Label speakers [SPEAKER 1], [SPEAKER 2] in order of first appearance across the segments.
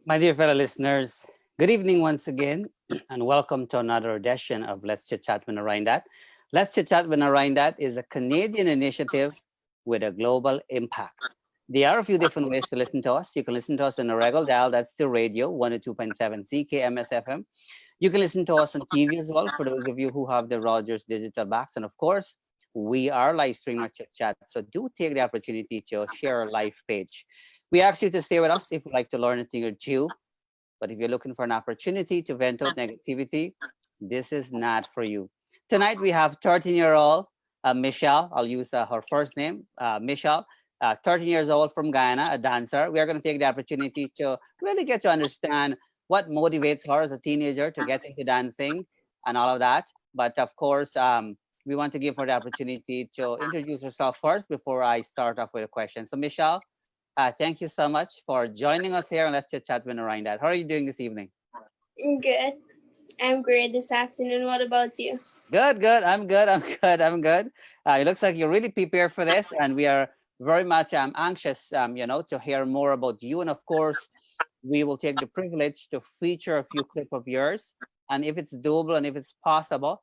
[SPEAKER 1] My dear fellow listeners, good evening once again, and welcome to another edition of Let's Chit Chat with Narine Dat. Let's Chit Chat with Narine Dat is a Canadian initiative with a global impact. There are a few different ways to listen to us. You can listen to us on a regular dial, that's the radio, 102.7 CKMS FM. You can listen to us on TV as well, for those of you who have the Rogers digital box. And of course, we are live streaming our Chit Chat, so do take the opportunity to share our live page. We ask you to stay with us if you'd like to learn a thing or two. But if you're looking for an opportunity to vent out negativity, this is not for you. Tonight we have 13-year-old Michelle. I'll use her first name, Michelle. 13 years old from Guyana, a dancer. We are going to take the opportunity to really get to understand what motivates her as a teenager to get into dancing and all of that. But of course, we want to give her the opportunity to introduce herself first before I start off with a question. So, Michelle, thank you so much for joining us here, and let's Chit Chat with Narine Dat. How are you doing this evening?
[SPEAKER 2] Good. I'm great this afternoon. What about you?
[SPEAKER 1] Good, good. I'm good. I'm good. I'm good. It looks like you're really prepared for this, and we are very much anxious, to hear more about you. And of course, we will take the privilege to feature a few clips of yours, and if it's doable and if it's possible,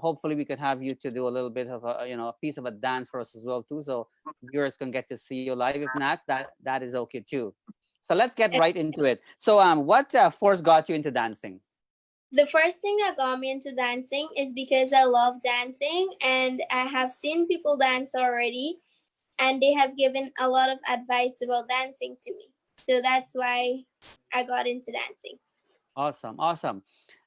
[SPEAKER 1] hopefully we can have you to do a little bit of a piece of a dance for us as well too, so viewers can get to see you live. If not, that is okay too. So let's get right into it. So, what first got you into dancing?
[SPEAKER 2] The first thing that got me into dancing is because I love dancing and I have seen people dance already and they have given a lot of advice about dancing to me. So that's why I got into dancing.
[SPEAKER 1] Awesome, awesome.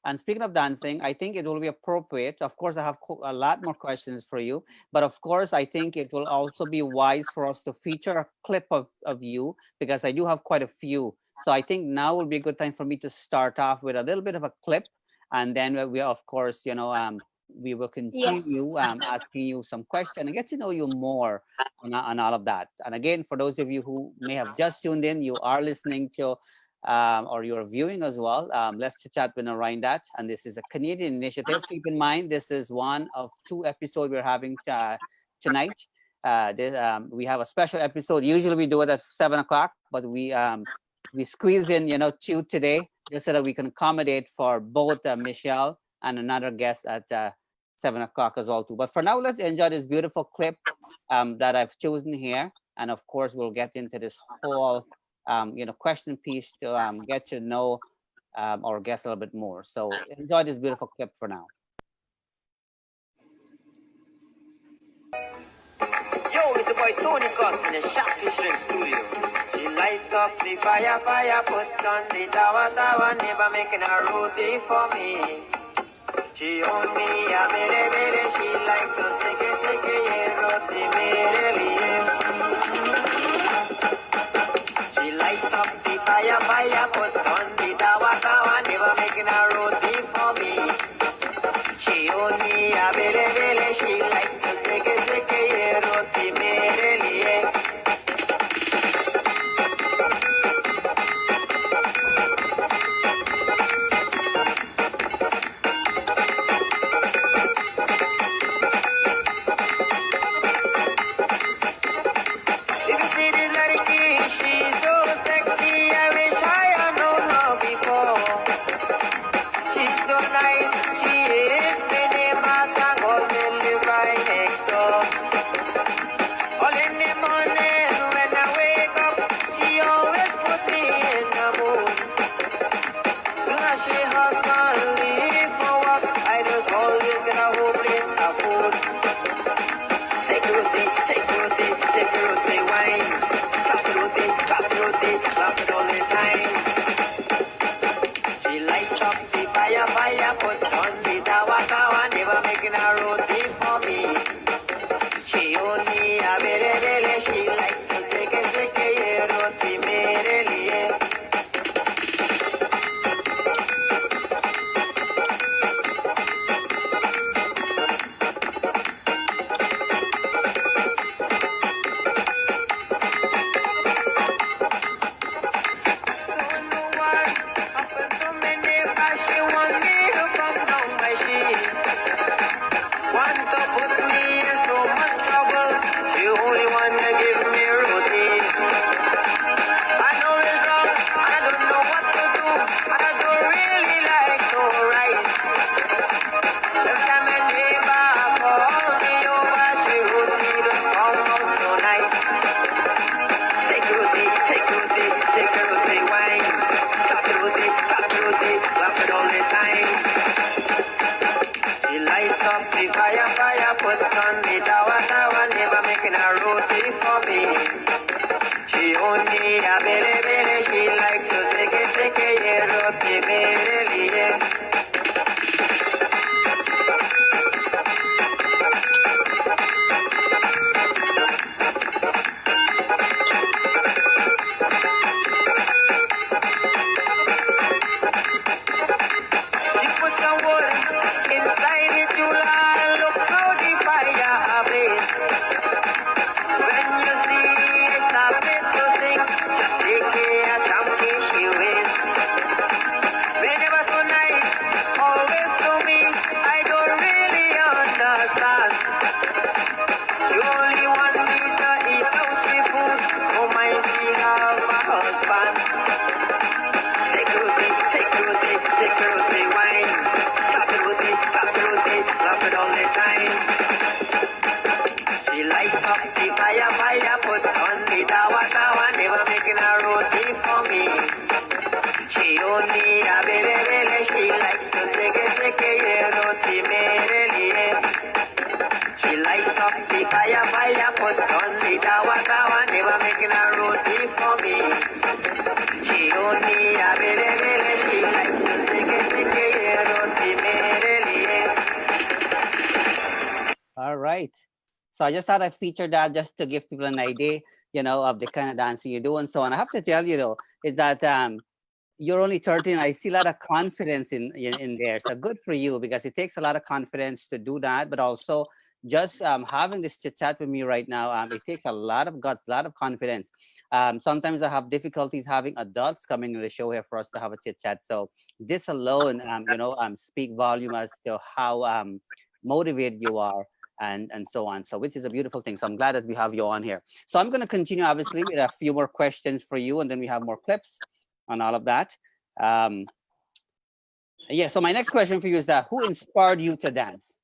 [SPEAKER 1] And speaking of dancing, I think it will be appropriate. Of course, I have a lot more questions for you, but of course, I think it will also be wise for us to feature a clip of you because I do have quite a few. So I think now will be a good time for me to start off with a little bit of a clip, and then we, of course, we will continue asking you some questions and get to know you more on all of that. And again, for those of you who may have just tuned in, you are listening to or you're viewing as well, let's Chit Chat with Narine Dat. And this is a Canadian initiative. Keep in mind, this is one of two episodes we're having tonight. We have a special episode. Usually we do it at 7 o'clock, but we squeeze in, two today, just so that we can accommodate for both Michelle and another guest at 7 o'clock as well too. But for now, let's enjoy this beautiful clip that I've chosen here. And of course, we'll get into this whole question piece to get to know our guest a little bit more. So enjoy this beautiful clip for now.
[SPEAKER 3] Yo, it's the boy Tony Gus in the Shotty Shrimp Studio. She lights up the fire, puts on the tawa, never making a roti for me. She only a mere, she likes to seke, yeah, roti mere liye. She lights up the fire, puts on the tawa, never making a roti for me. She only a mere, she likes to seke, yeah, roti mere liye. One put on the tawa tawa, never making a roti for me. She only a bele bele, she likes to seke ye roti mere liye. She put some wood inside the chula, look how the fire blaze. When you see it starting to sing, just take a donkey she waits. Whenever so nice, always to me, I don't really understand. You only want me to eat out the food, oh my, she have a husband. Security, security, security wine. Security, security, love it all the time. She lights up the fire, fire, put on the tawa, tawa, never making a roti for me. She only a bele bele, she likes to seke ye roti mere liye. She lights up the fire, fire, put on the tawa, tawa, never making a roti for me. She only a bele bele, she likes to seke ye roti mere liye.
[SPEAKER 1] All right. So I just thought I'd feature that just to give people an idea, of the kind of dancing you do and so on. I have to tell you though, is that you're only 13. I see a lot of confidence in there. So good for you, because it takes a lot of confidence to do that, but also just having this chit chat with me right now, it takes a lot of guts, a lot of confidence. Sometimes I have difficulties having adults coming to the show here for us to have a chit chat. So this alone, speak volume as to how motivated you are, and so on. So which is a beautiful thing. So I'm glad that we have you on here. So I'm going to continue obviously with a few more questions for you, and then we have more clips on all of that. Um, yeah. So my next question for you is that who inspired you to dance?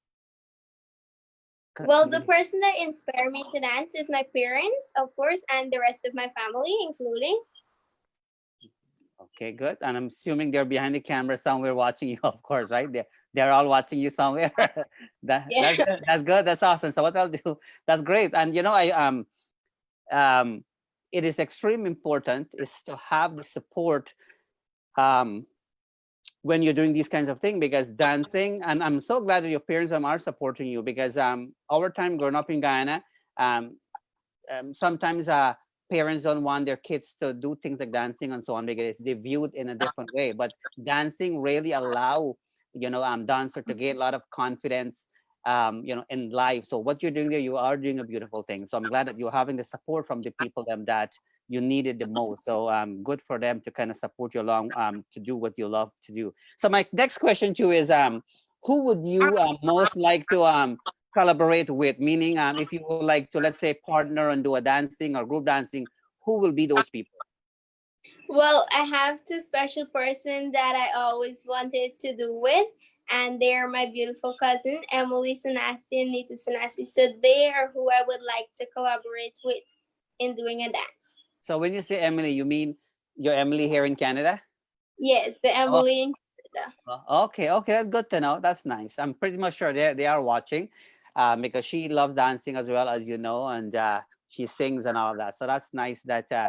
[SPEAKER 2] Well, the person that inspired me to dance is my parents, of course, and the rest of my family, including.
[SPEAKER 1] Okay, good. And I'm assuming they're behind the camera somewhere watching you, of course, right? They're all watching you somewhere. That's good. That's good. That's awesome. So what I'll do, that's great. And um, it is extremely important is to have the support um, when you're doing these kinds of things, because dancing, and I'm so glad that your parents are supporting you, because our time growing up in Guyana, um, sometimes parents don't want their kids to do things like dancing and so on, because they view it in a different way. But dancing really allow dancer to gain a lot of confidence in life. So what you're doing there, you are doing a beautiful thing. So I'm glad that you're having the support from the people that you needed the most. So good for them to kind of support you along to do what you love to do. So my next question to you is who would you most like to collaborate with? Meaning, if you would like to, let's say, partner and do a dancing or group dancing, who will be those people?
[SPEAKER 2] Well, I have two special persons that I always wanted to do with, and they are my beautiful cousin, Emily Sanasie and Devi Sanasie. So they are who I would like to collaborate with in doing a dance.
[SPEAKER 1] So when you say Emily, you mean your Emily here in Canada?
[SPEAKER 2] Yes, the Emily in Canada.
[SPEAKER 1] Okay, that's good to know. That's nice. I'm pretty much sure they are watching, because she loves dancing as well, as you know, and she sings and all of that. So that's nice that
[SPEAKER 2] Yeah.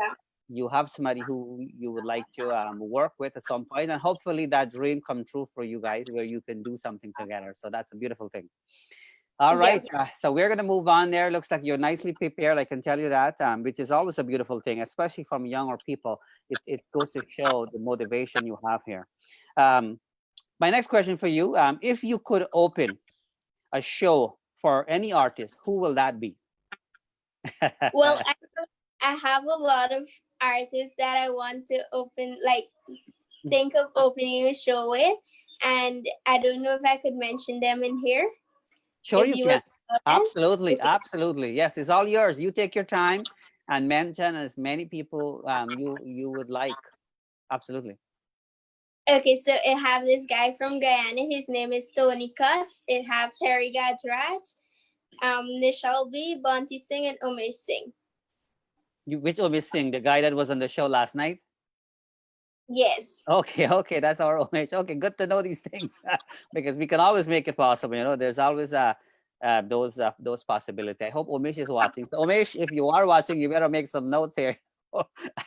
[SPEAKER 1] you have somebody who you would like to work with at some point, and hopefully that dream come true for you guys, where you can do something together. So that's a beautiful thing. All right, so we're gonna move on there. Looks like you're nicely prepared. I can tell you that, which is always a beautiful thing, especially from younger people. It goes to show the motivation you have here. My next question for you: if you could open a show for any artist, who will that be?
[SPEAKER 2] Well, I have a lot of artists that I want to open, like think of opening a show with, and I don't know if I could mention them in here.
[SPEAKER 1] Sure,
[SPEAKER 2] If
[SPEAKER 1] you
[SPEAKER 2] you
[SPEAKER 1] can.
[SPEAKER 2] would.
[SPEAKER 1] Absolutely,
[SPEAKER 2] Okay.
[SPEAKER 1] absolutely. Yes, it's all yours. You take your time and mention as many people you would like. Absolutely.
[SPEAKER 2] Okay, so it have this guy from Guyana. His name is Tony Cuts. It have Terry Gajraj, Nishal B, Bonti Singh, and Umesh Singh.
[SPEAKER 1] Which will be sing the guy that was on the show last night?
[SPEAKER 2] Yes.
[SPEAKER 1] Okay, that's our homage. Okay, good to know these things because we can always make it possible. There's always those possibilities. I hope Umesh is watching. So Umesh, if you are watching, you better make some notes here.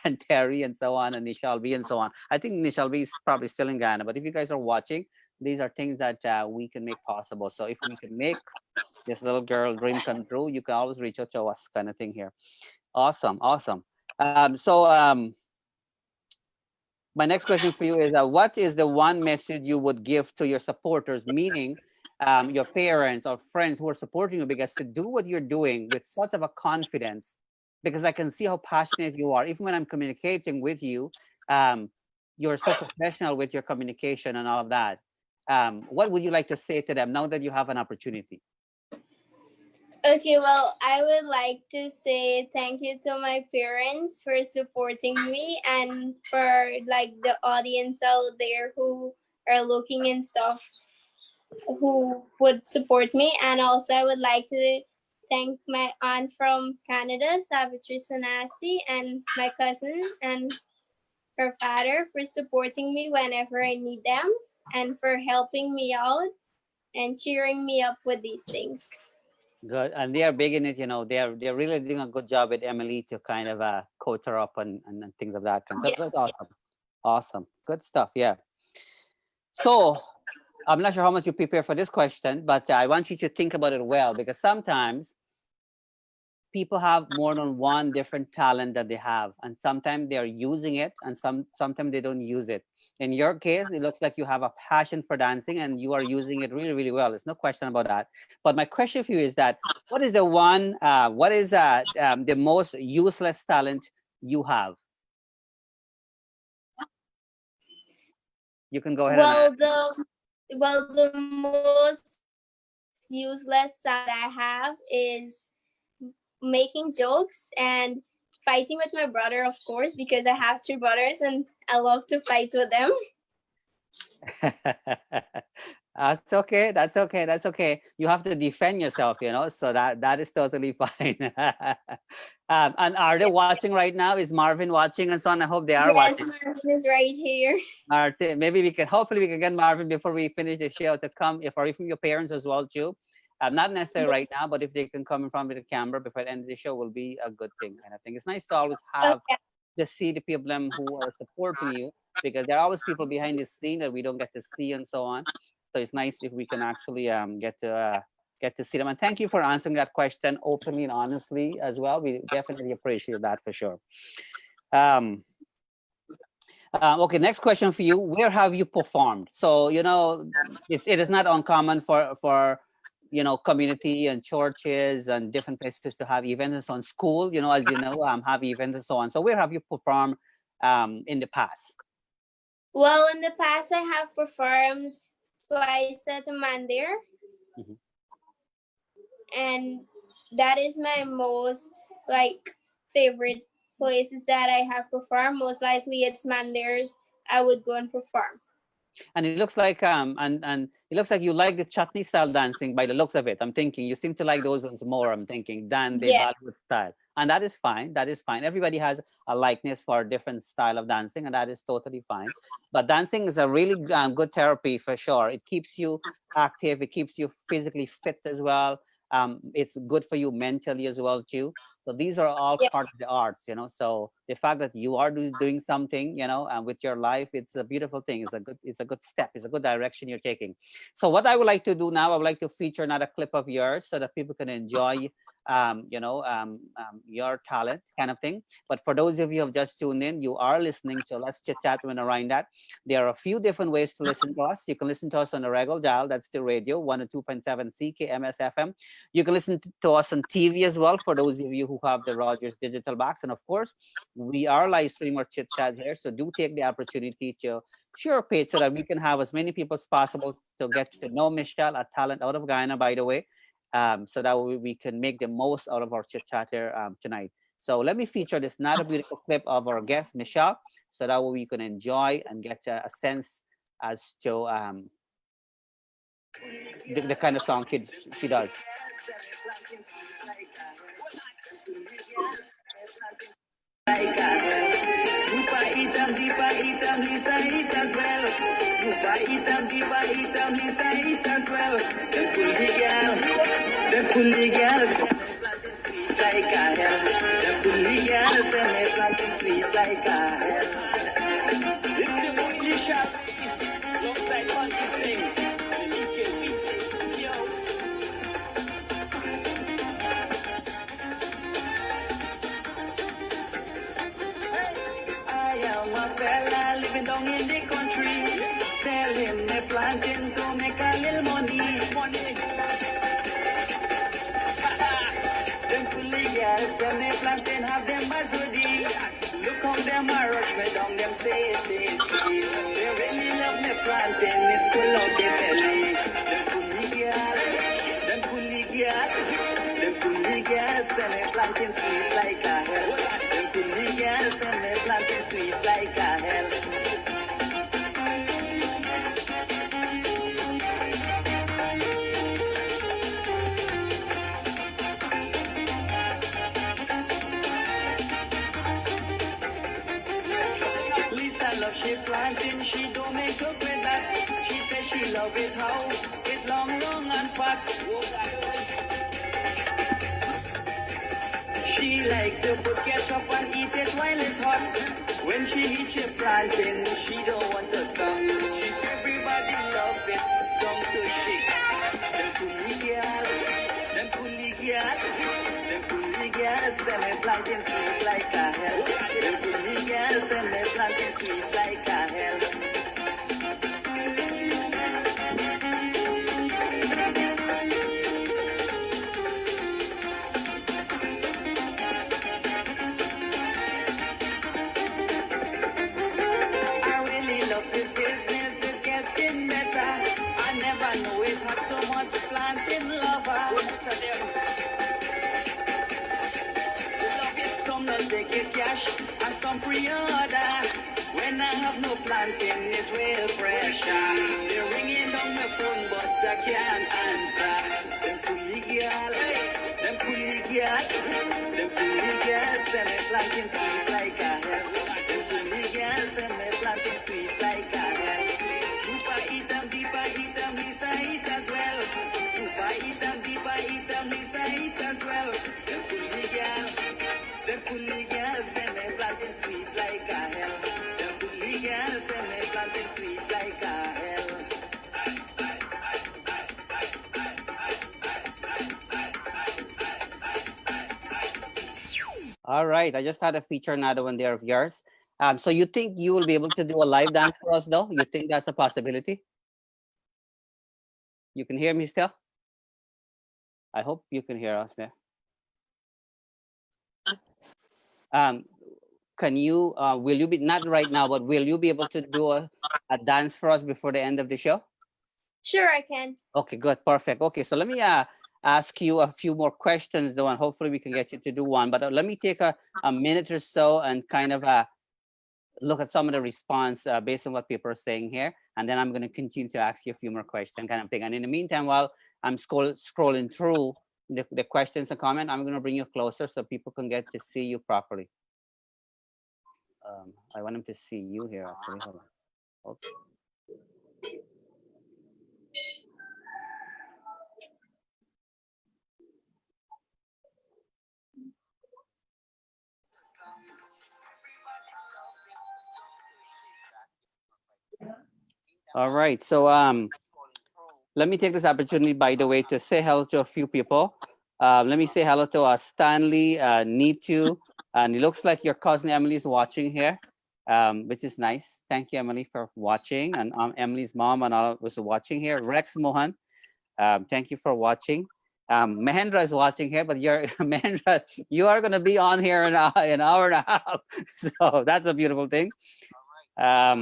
[SPEAKER 1] And Terry and so on, and Nishalvi and so on. I think Nishalvi is probably still in Ghana, but if you guys are watching, these are things that we can make possible. So if we can make this little girl dream come true, you can always reach out to us, kind of thing here. Awesome, awesome. My next question for you is, what is the one message you would give to your supporters, meaning your parents or friends who are supporting you, because to do what you're doing with such of a confidence, because I can see how passionate you are. Even when I'm communicating with you, you're so professional with your communication and all of that. What would you like to say to them now that you have an opportunity?
[SPEAKER 2] Okay, well, I would like to say thank you to my parents for supporting me, and for like the audience out there who are looking and stuff, who would support me. And also I would like to thank my aunt from Canada, Devi Sanasie, and my cousin and her father for supporting me whenever I need them, and for helping me out and cheering me up with these things.
[SPEAKER 1] Good, and they are big in it. You know, they're really doing a good job with Emily to kind of coach her up and things of that kind. So that's awesome, awesome, good stuff. Yeah. So I'm not sure how much you prepare for this question, but I want you to think about it well, because sometimes people have more than one different talent that they have, and sometimes they are using it, and sometimes they don't use it. In your case, it looks like you have a passion for dancing and you are using it really, really well. There's no question about that. But my question for you is that, what is the one, what is the most useless talent you have? You can go ahead and
[SPEAKER 2] The most useless talent I have is making jokes and fighting with my brother, of course, because I have two brothers and I love to fight with them.
[SPEAKER 1] That's okay. That's okay. That's okay. You have to defend yourself, you know, so that is totally fine. And are they watching right now? Is Marvin watching and so on? I hope they are
[SPEAKER 2] Yes,
[SPEAKER 1] watching.
[SPEAKER 2] Marvin is right here.
[SPEAKER 1] Martin, maybe we can, hopefully we can get Marvin before we finish the show to come, if or even your parents as well too. Not necessarily right now, but if they can come in front of the camera before the end of the show, will be a good thing. And I think it's nice to always have to see the people them who are supporting you, because there are always people behind the scene that we don't get to see and so on. So it's nice if we can actually get to see them. And thank you for answering that question openly and honestly as well. We definitely appreciate that for sure. Okay, next question for you. Where have you performed? So, you know, it is not uncommon for you know, community and churches and different places to have events on school, you know, as you know, have events and so on. So where have you performed in the past?
[SPEAKER 2] Well, in the past, I have performed twice at Mandir.
[SPEAKER 1] Mhm.
[SPEAKER 2] And that is my most like favorite places that I have performed. Most likely it's Mandir's. I would go and perform.
[SPEAKER 1] And it looks like and it looks like you like the chutney style dancing by the looks of it. I'm thinking you seem to like those ones more, I'm thinking, than the Bollywood style. And that is fine. That is fine. Everybody has a likeness for a different style of dancing, and that is totally fine. But dancing is a really good therapy for sure. It keeps you active. It keeps you physically fit as well. It's good for you mentally as well too. So these are all part of the arts, you know. So the fact that you are doing something, you know, with your life, it's a beautiful thing. It's a good step. It's a good direction you're taking. So what I would like to do now, I would like to feature another clip of yours so that people can enjoy, your talent, kind of thing. But for those of you who have just tuned in, you are listening to Let's Chit Chat with Narine Dat. There are a few different ways to listen to us. You can listen to us on the regular dial. That's the radio, 102.7 CKMS FM. You can listen to us on TV as well, for those of you who have the Rogers digital box. And of course, we are live stream or Chit Chat here. So do take the opportunity to share a page so that we can have as many people as possible to get to know Michelle, a talent out of Guyana, by the way, so that we can make the most out of our Chit Chat here tonight. So let me feature this another beautiful clip of our guest, Michelle, so that we can enjoy and get a sense as to the kind of song she does.
[SPEAKER 3] Rupa hitam, dipa hitam, lisa hitam swell. Rupa hitam, dipa hitam, lisa hitam swell. The cool girl. Them fully girls and they planting sweet like a hell. Them fully girls and they planting sweet like a hell. It's the only shall looks like funky thing. Yo. I am a fella living down in the country. Tell him they planting to make a little money. Them fully girls, them they planting have them as ready. Look how them a rush me down, them say. They really love me planting, it full of the belly. Them fully girls, them fully girls, them fully girls, and they planting sweet like a hell. Them fully girls, and they planting sweet like a hell. She planting, she don't make joke with that. She says she love it how it long and fat. She like to put ketchup and eat it while it's hot. When she eats she planting, she don't want to stop. She everybody love it, don't to shake. Them coolie girls, them coolie girls, them coolie girls, and they planting sweet like a hell. Them coolie girls, and they planting sweet like a hell. I really love this business, it's getting better. I never know it had so much planting lover. Love it, some not take it cash and some pre-order. When I have no planting, it's real pressure. They're ringing on my phone, but I can't answer. Them coolie girls, them coolie girls, them coolie girls, and they planting sweet like a hell. Them coolie girls, and they planting sweet like a hell. Super eat them, deeper eat them, Lisa eat as well. Super eat them, deeper eat them, Lisa eat as well. Them coolie girls, and they planting sweet like a hell. Them coolie girls, and they planting sweet like a hell.
[SPEAKER 1] All right, I just had a feature another one there of yours. So you think you will be able to do a live dance for us though? You think that's a possibility? You can hear me still? I hope you can hear us there. Can you, will you be, not right now, but will you be able to do a dance for us before the end of the show?
[SPEAKER 2] Sure, I can.
[SPEAKER 1] Okay, good, perfect. Okay, so let me ask you a few more questions though, and hopefully we can get you to do one. But let me take a minute or so and kind of look at some of the response based on what people are saying here. And then I'm going to continue to ask you a few more questions kind of thing. And in the meantime, while I'm scrolling through the questions and comment, I'm going to bring you closer so people can get to see you properly. I want them to see you here actually. Hold on. Okay. All right, so let me take this opportunity, by the way, to say hello to a few people. Let me say hello to Stanley, Nitu, and it looks like your cousin Emily is watching here, which is nice. Thank you, Emily, for watching, and Emily's mom and all was watching here. Rex Mohan, thank you for watching. Mahendra is watching here, but you're Mahendra, you are going to be on here in an hour and a half, so that's a beautiful thing. Let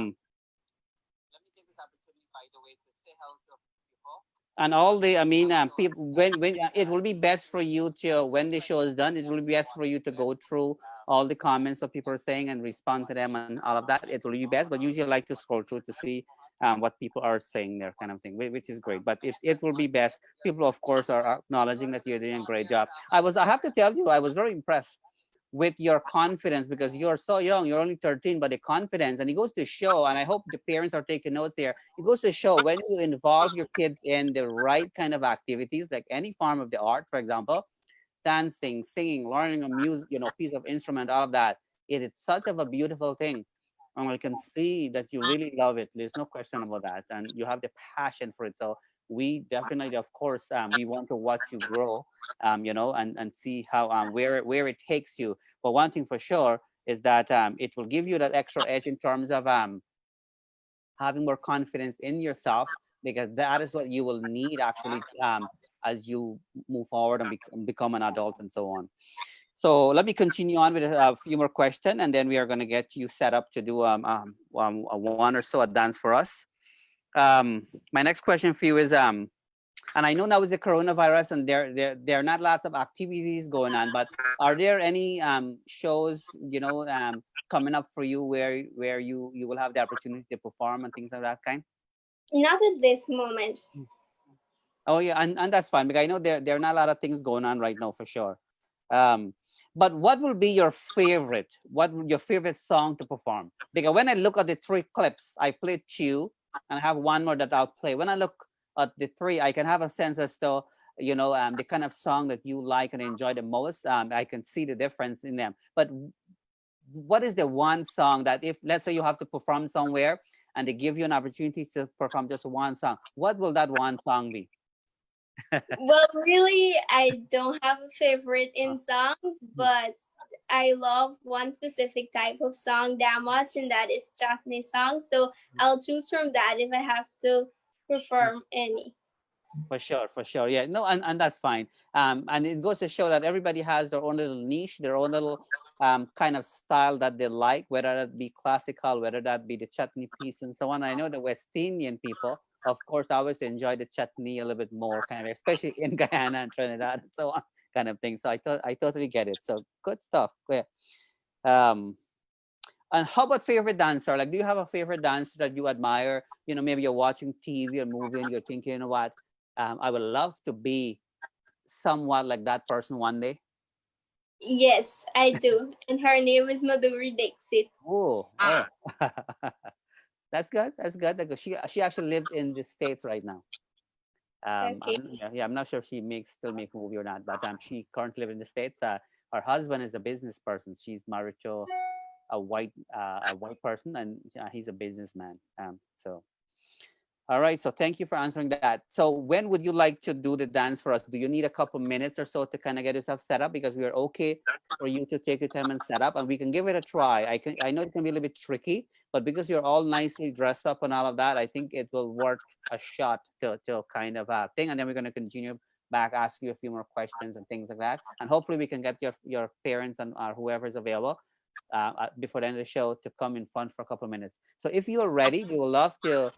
[SPEAKER 1] me take this opportunity, by the way, to say hello to people. And all the, I mean, people, when it will be best for you to, when the show is done, it will be best for you to go through all the comments that people are saying and respond to them and all of that. It will be best, but usually I like to scroll through to see what people are saying there, kind of thing, which is great. But it will be best. People, of course, are acknowledging that you're doing a great job. I have to tell you, I was very impressed with your confidence, because you're so young, you're only 13, but the confidence, and it goes to show, and I hope the parents are taking notes here, it goes to show when you involve your kids in the right kind of activities, like any form of the art, for example, dancing, singing, learning a music, piece of instrument, all of that, it is such of a beautiful thing. And I can see that you really love it. There's no question about that. And you have the passion for it. So we definitely, of course, we want to watch you grow, and see how, where it takes you. But one thing for sure is that it will give you that extra edge in terms of having more confidence in yourself, because that is what you will need actually, as you move forward and become an adult and so on. So let me continue on with a few more questions, and then we are going to get you set up to do one or so a dance for us. My next question for you is, and I know now with the coronavirus, and there are not lots of activities going on, but are there any shows, coming up for you where you will have the opportunity to perform and things of that kind?
[SPEAKER 2] Not at this moment.
[SPEAKER 1] Oh yeah, and that's fine, because I know there are not a lot of things going on right now for sure. Um, but what will be your favorite? What would your favorite song to perform? Because when I look at the three clips, I played two, and I have one more that I'll play. When I look at the three, I can have a sense as to the kind of song that you like and enjoy the most. I can see the difference in them. But what is the one song that, if let's say you have to perform somewhere and they give you an opportunity to perform just one song, what will that one song be?
[SPEAKER 2] Well, really, I don't have a favorite in songs, but I love one specific type of song that much, and that is chutney song. So I'll choose from that if I have to perform any.
[SPEAKER 1] For sure. Yeah, no, and that's fine. And it goes to show that everybody has their own little niche, their own little kind of style that they like, whether that be classical, whether that be the chutney piece and so on. I know the West Indian people, of course, always enjoy the chutney a little bit more, kind of, especially in Guyana and Trinidad and so on, kind of thing. So I totally get it. So good stuff. Yeah. Um, and how about favorite dancer? Like, do you have a favorite dancer that you admire? Maybe you're watching TV or movie and you're thinking, you know what? I would love to be somewhat like that person one day.
[SPEAKER 2] Yes, I do. And her name is Madhuri Dixit.
[SPEAKER 1] Oh. That's good. That's good. She actually lives in the States right now.
[SPEAKER 2] Okay.
[SPEAKER 1] I'm not sure if she still make movie or not, but she currently lives in the States. Her husband is a business person. She's married to a white person, and he's a businessman. So all right, so thank you for answering that. So when would you like to do the dance for us? Do you need a couple minutes or so to kind of get yourself set up? Because we are okay for you to take your time and set up, and we can give it a try. I know it can be a little bit tricky, but because you're all nicely dressed up and all of that, I think it will work a shot to kind of thing. And then we're going to continue back, ask you a few more questions and things like that. And hopefully we can get your parents and whoever is available before the end of the show to come in front for a couple minutes. So if you are ready, we would love to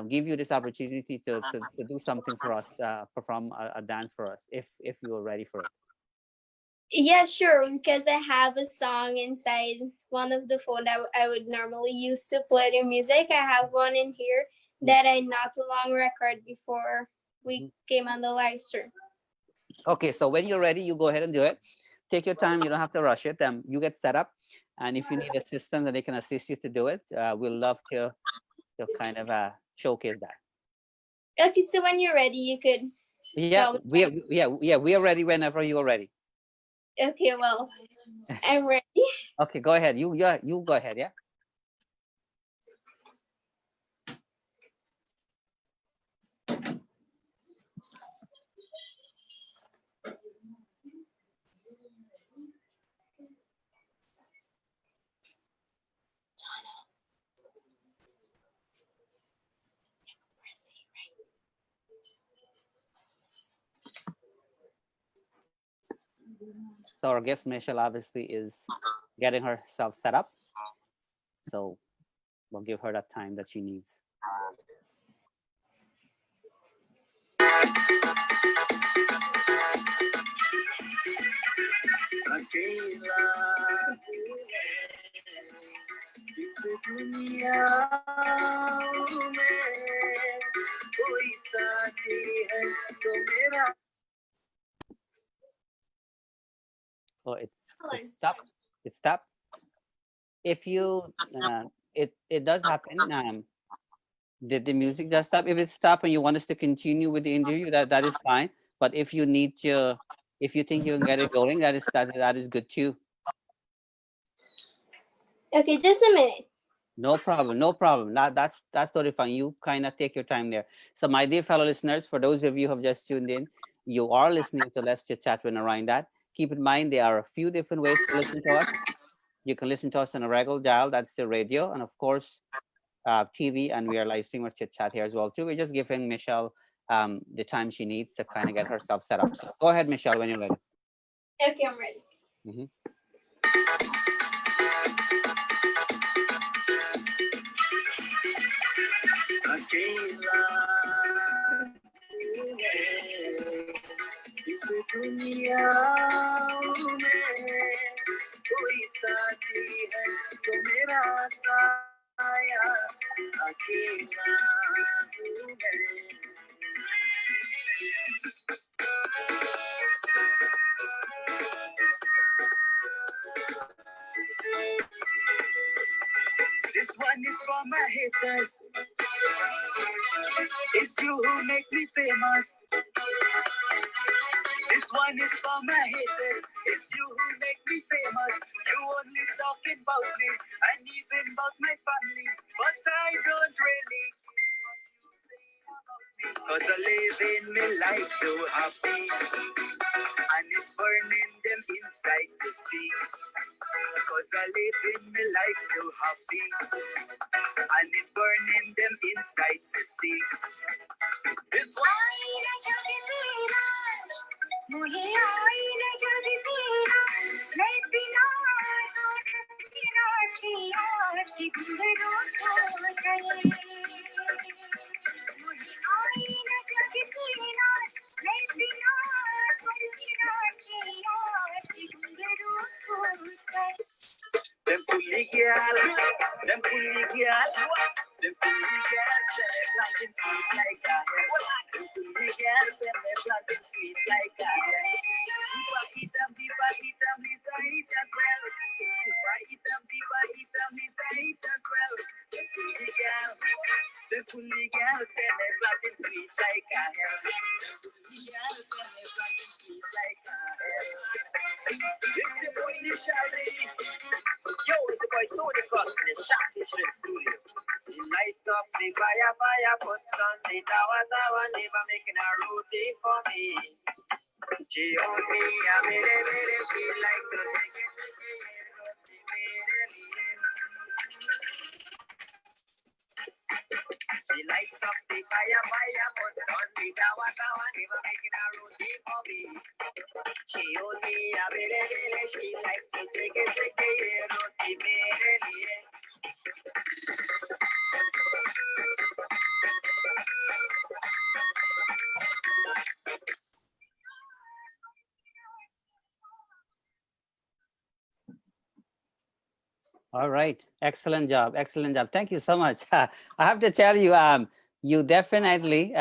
[SPEAKER 1] give you this opportunity to do something for us, perform a dance for us, if you are ready for it.
[SPEAKER 2] Yeah, sure. Because I have a song inside one of the phone that I would normally use to play the music. I have one in here that I not too long record before we came on the live stream.
[SPEAKER 1] Okay, so when you're ready, you go ahead and do it. Take your time. You don't have to rush it. You get set up, and if you need assistance, and they can assist you to do it, we'll love to kind of showcase that.
[SPEAKER 2] Okay, so when you're ready, you could
[SPEAKER 1] Yeah,
[SPEAKER 2] tell me.
[SPEAKER 1] we are ready whenever you are ready.
[SPEAKER 2] Okay, well, I'm ready.
[SPEAKER 1] Okay, go ahead. You go ahead. Yeah. So our guest Michelle obviously is getting herself set up. So we'll give her that time that she needs. So it's
[SPEAKER 2] Hold
[SPEAKER 1] It's
[SPEAKER 2] on.
[SPEAKER 1] stuck. It's stuck. If you, it does happen. Did the music just stop? If it stop and you want us to continue with the interview, that is fine. But if you need to, if you think you can get it going, that is good too.
[SPEAKER 2] Okay, just a minute.
[SPEAKER 1] No problem, no problem. That's totally fine. You kind of take your time there. So, my dear fellow listeners, for those of you who have just tuned in, you are listening to Let's Chit Chat with Narine Dat. Keep in mind there are a few different ways to listen to us. You can listen to us on a regular dial, that's the radio, and of course, TV, and we are live streaming Chit Chat here as well too. We're just giving Michelle the time she needs to kind of get herself set up. So, go ahead, Michelle, when you're ready.
[SPEAKER 2] Okay, I'm ready.
[SPEAKER 1] Mhm.
[SPEAKER 3] अकेला हूँ मैं इस दुनिया में कोई साथी है तो मेरा साया अकेला हूँ मैं This one is for my haters. It's you who make me famous. This one is for my haters. It's you who make me famous. You only talking about me and even about my family. But I don't really care what you say about me. Cause I live in my life so happy. And it's burning them inside to see. Cause I live in my life so happy. And it's burning them inside to see. This one. Them pulli girl, them pulli girl, them pulli girl, say they planting seeds like a hair. Them pulli girl, say they planting seeds like a hair. Deepa eat them, Lisa eat as well. Deepa eat them, Lisa eat as well. Them pulli girl, say they planting seeds like a hair. Them pulli girl, say they planting seeds like a hair. It's the boy Nishali. Yo, it's the boy Tony Cross in the Shot Mission Studio. The light up the fire, put on the tower, never making a routine for me. She on me, I made it, she like to take it, she lights up the fire, put on the tower, never making a routine for me. She on me, I made it, she like to take it,
[SPEAKER 1] All right, excellent job, excellent job. Thank you so much. I have to tell you, you definitely,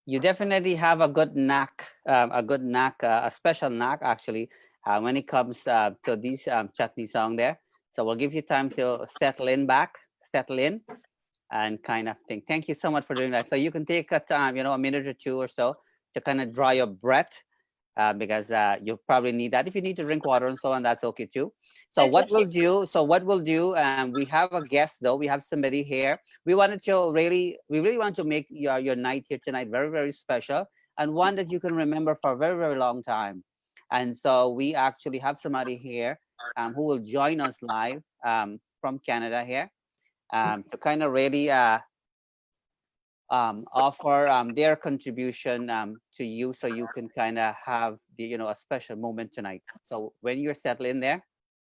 [SPEAKER 1] you definitely have a good knack, a special knack actually, when it comes to these chutney song there. So we'll give you time to settle in, and kind of thing. Thank you so much for doing that. So you can take a time, a minute or two or so to kind of draw your breath, because you probably need that. If you need to drink water and so on, that's okay too. So
[SPEAKER 2] Okay.
[SPEAKER 1] what we'll do, we have a guest though. We have somebody here. We really want to make your night here tonight very, very special, and one that you can remember for a very, very long time. And so we actually have somebody here who will join us live from Canada here, to kind of really offer their contribution to you, so you can kind of have a special moment tonight. So when you're settled in there,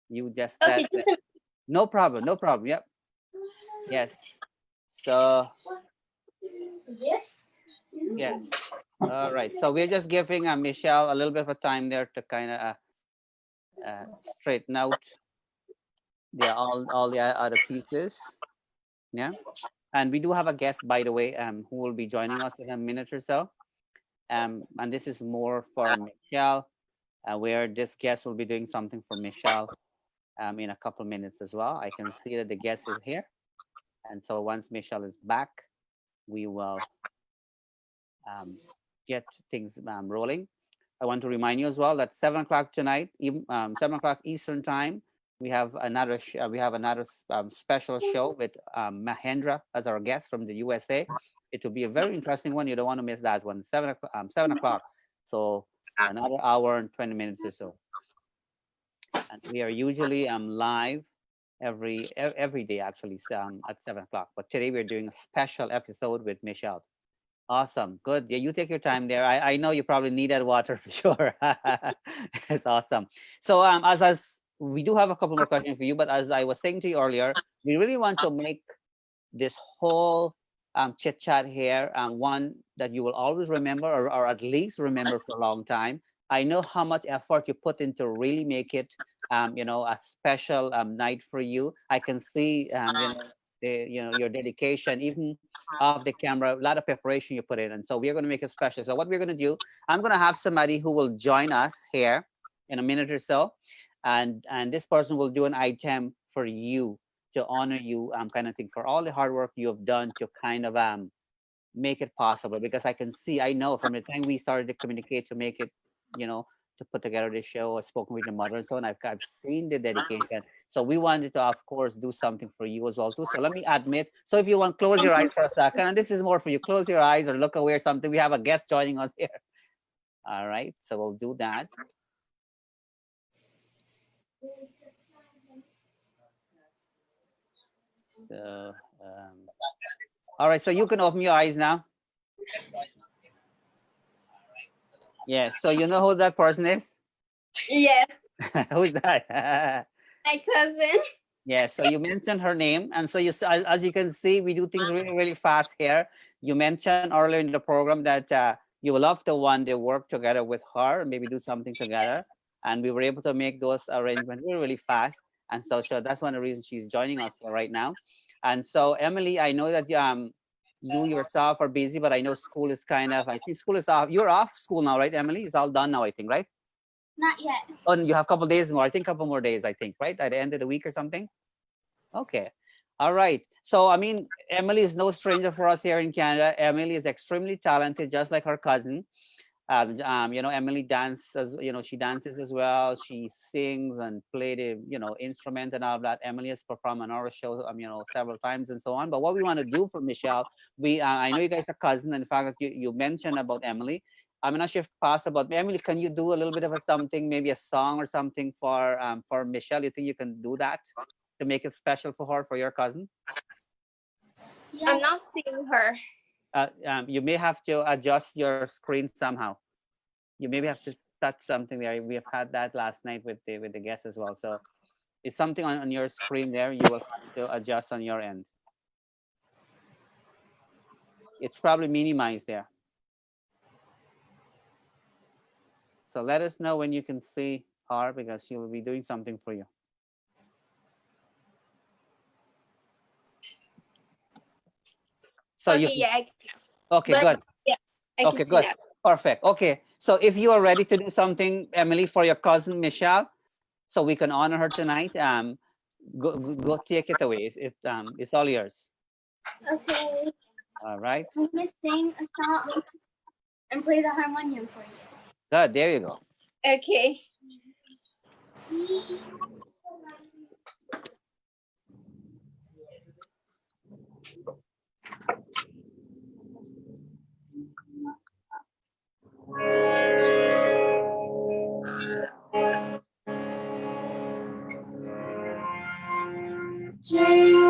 [SPEAKER 1] you just
[SPEAKER 2] Okay, just a minute.
[SPEAKER 1] no problem, no problem. Yep. Yes. So
[SPEAKER 2] Yes.
[SPEAKER 1] yes. All right. So we're just giving Michelle a little bit of a time there to kind of straighten out all the other pieces. Yeah. And we do have a guest, by the way, who will be joining us in a minute or so. And this is more for Michelle. where this guest will be doing something for Michelle in a couple minutes as well. I can see that the guest is here. And so once Michelle is back, we will um, get things rolling. I want to remind you as well that 7 o'clock tonight, 7 o'clock Eastern time, we have another special show with Mahendra as our guest from the USA. It will be a very interesting one. You don't want to miss that one. 7 o'clock. 7 o'clock. So another hour and 20 minutes or so. And we are usually live every day actually at 7 o'clock. But today we're doing a special episode with Michelle. Awesome. Good. Yeah, you take your time there. I know you probably needed water for sure. It's awesome. So as we do have a couple more questions for you, but as I was saying to you earlier, we really want to make this whole chit chat here one that you will always remember, or at least remember for a long time. I know how much effort you put into really make it a special night for you. I can see your dedication, even off the camera, a lot of preparation you put in. And so we're going to make it special. So what we're going to do, I'm going to have somebody who will join us here in a minute or so. And this person will do an item for you to honor you, kind of thing, for all the hard work you have done to kind of make it possible. Because I know from the time we started to communicate to make it, to put together this show, I've spoken with your mother and so on. I've seen the dedication. So we wanted to, of course, do something for you as well too. So let me admit. So if you want, close your eyes for a second. And this is more for you. Close your eyes or look away or something. We have a guest joining us here. All right. So we'll do that. So, all right. So you can open your eyes now. Yeah. So you know who that person is?
[SPEAKER 2] Yes,
[SPEAKER 1] Who's that?
[SPEAKER 2] my cousin.
[SPEAKER 1] Yeah, so you mentioned her name, and so as you can see, we do things really, really fast here. You mentioned earlier in the program that you will love to one day work together with her, maybe do something together, and we were able to make those arrangements really, really fast. And so that's one of the reasons she's joining us here right now. And so Emily, I know that you yourself are busy, but I know school is I think school is off. You're off school now, right, Emily? It's all done now, I think, right?
[SPEAKER 2] Not yet.
[SPEAKER 1] Oh, and you have a couple days more. I think a couple more days, I think, right? At the end of the week or something? Okay. All right. So, I mean, Emily is no stranger for us here in Canada. Emily is extremely talented, just like her cousin. Emily dances, she dances as well. She sings and play the, instrument and all of that. Emily has performed on our show, several times and so on. But what we want to do for Michelle, I know you guys are cousins. And in fact, that you mentioned about Emily. I'm not sure if possible. Emily, can you do a little bit of something, maybe a song or something for Michelle? You think you can do that to make it special for her, for your cousin?
[SPEAKER 2] Yes. I'm not seeing her.
[SPEAKER 1] You may have to adjust your screen somehow. You maybe have to touch something there. We have had that last night with the guests as well. So it's something on your screen there. You will have to adjust on your end. It's probably minimized there. So let us know when you can see her, because she will be doing something for you. So
[SPEAKER 2] okay, yeah.
[SPEAKER 1] Okay, good.
[SPEAKER 2] Yeah,
[SPEAKER 1] Okay, good. That. Perfect. Okay, so if you are ready to do something, Emily, for your cousin Michelle, so we can honor her tonight, go take it away. It's all yours.
[SPEAKER 2] Okay.
[SPEAKER 1] All right.
[SPEAKER 2] I'm gonna sing a song and play the harmonium for you.
[SPEAKER 1] Good. There you go.
[SPEAKER 2] Okay. Tonight,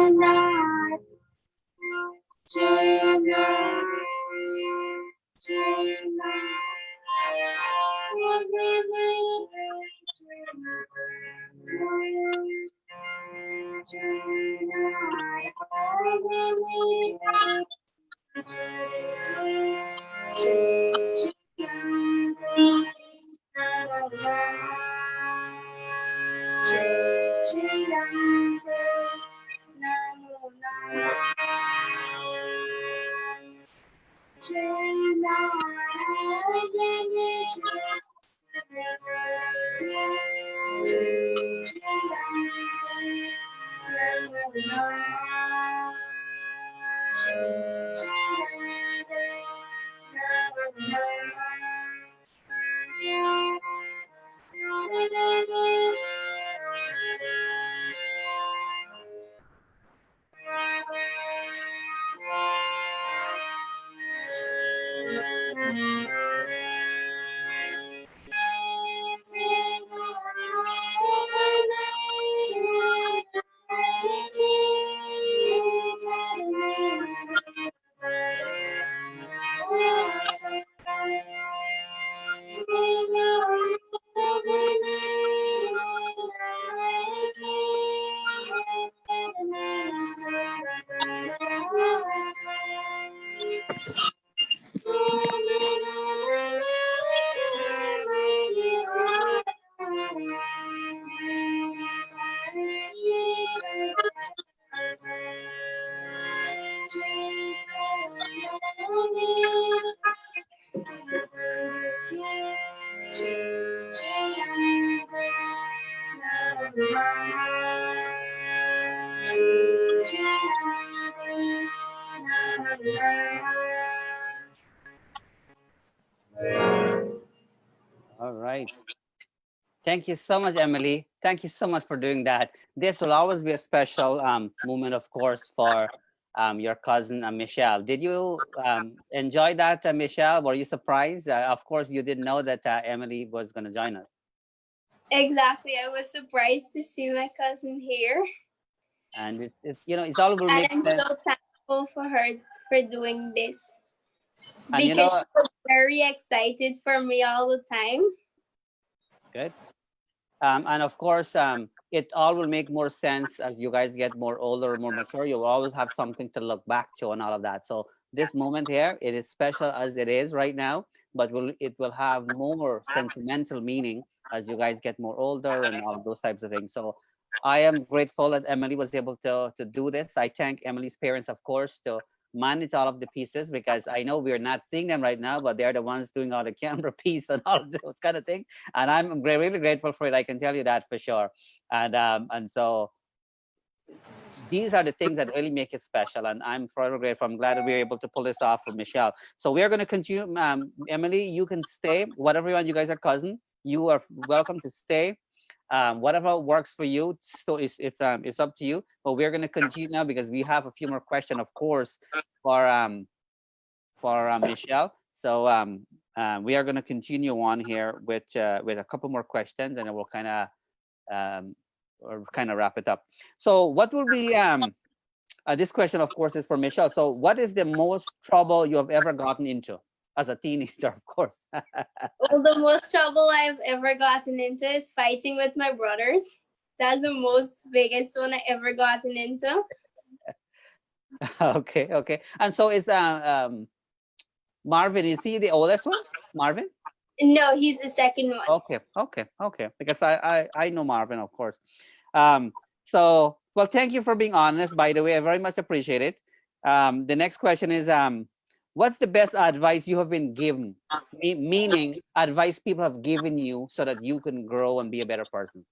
[SPEAKER 1] All right. Thank you so much, Emily. Thank you so much for doing that. This will always be a special moment, of course, for your cousin Michelle. Did you enjoy that, Michelle? Were you surprised? Of course, you didn't know that Emily was going to join us.
[SPEAKER 2] Exactly. I was surprised to see my cousin here.
[SPEAKER 1] And it's all will
[SPEAKER 2] And
[SPEAKER 1] make
[SPEAKER 2] I'm
[SPEAKER 1] sense.
[SPEAKER 2] so thankful for her for doing this.
[SPEAKER 1] And
[SPEAKER 2] Because she was very excited for me all the time.
[SPEAKER 1] good. And of course, it all will make more sense as you guys get more older, more mature. You will always have something to look back to and all of that. So this moment here, it is special as it is right now, but it will have more sentimental meaning as you guys get more older and all of those types of things. So I am grateful that Emily was able to do this. I thank Emily's parents, of course, to manage all of the pieces, because I know we're not seeing them right now, but they're the ones doing all the camera piece and all of those kind of things. And I'm really grateful for it. I can tell you that for sure. And so these are the things that really make it special, and I'm forever grateful. I'm glad that we were able to pull this off for Michelle. So we are going to continue. Emily, you can stay. Whatever you want, you guys are cousin. You are welcome to stay. Whatever works for you. So it's up to you. But we're going to continue now because we have a few more questions, of course, for Michelle. So we are going to continue on here with a couple more questions, and then we'll um, kind of wrap it up. So what will be this question, of course, is for Michelle. So what is the most trouble you have ever gotten into as a teenager, of course?
[SPEAKER 2] Well, the most trouble I've ever gotten into is fighting with my brothers. That's the most biggest one I ever gotten into.
[SPEAKER 1] Okay. And so it's Marvin. Is he the oldest one, Marvin?
[SPEAKER 2] No, he's the second one.
[SPEAKER 1] Okay. Because I know Marvin, of course. So well, thank you for being honest. By the way, I very much appreciate it. The next question is what's the best advice you have been given? Meaning advice people have given you so that you can grow and be a better person.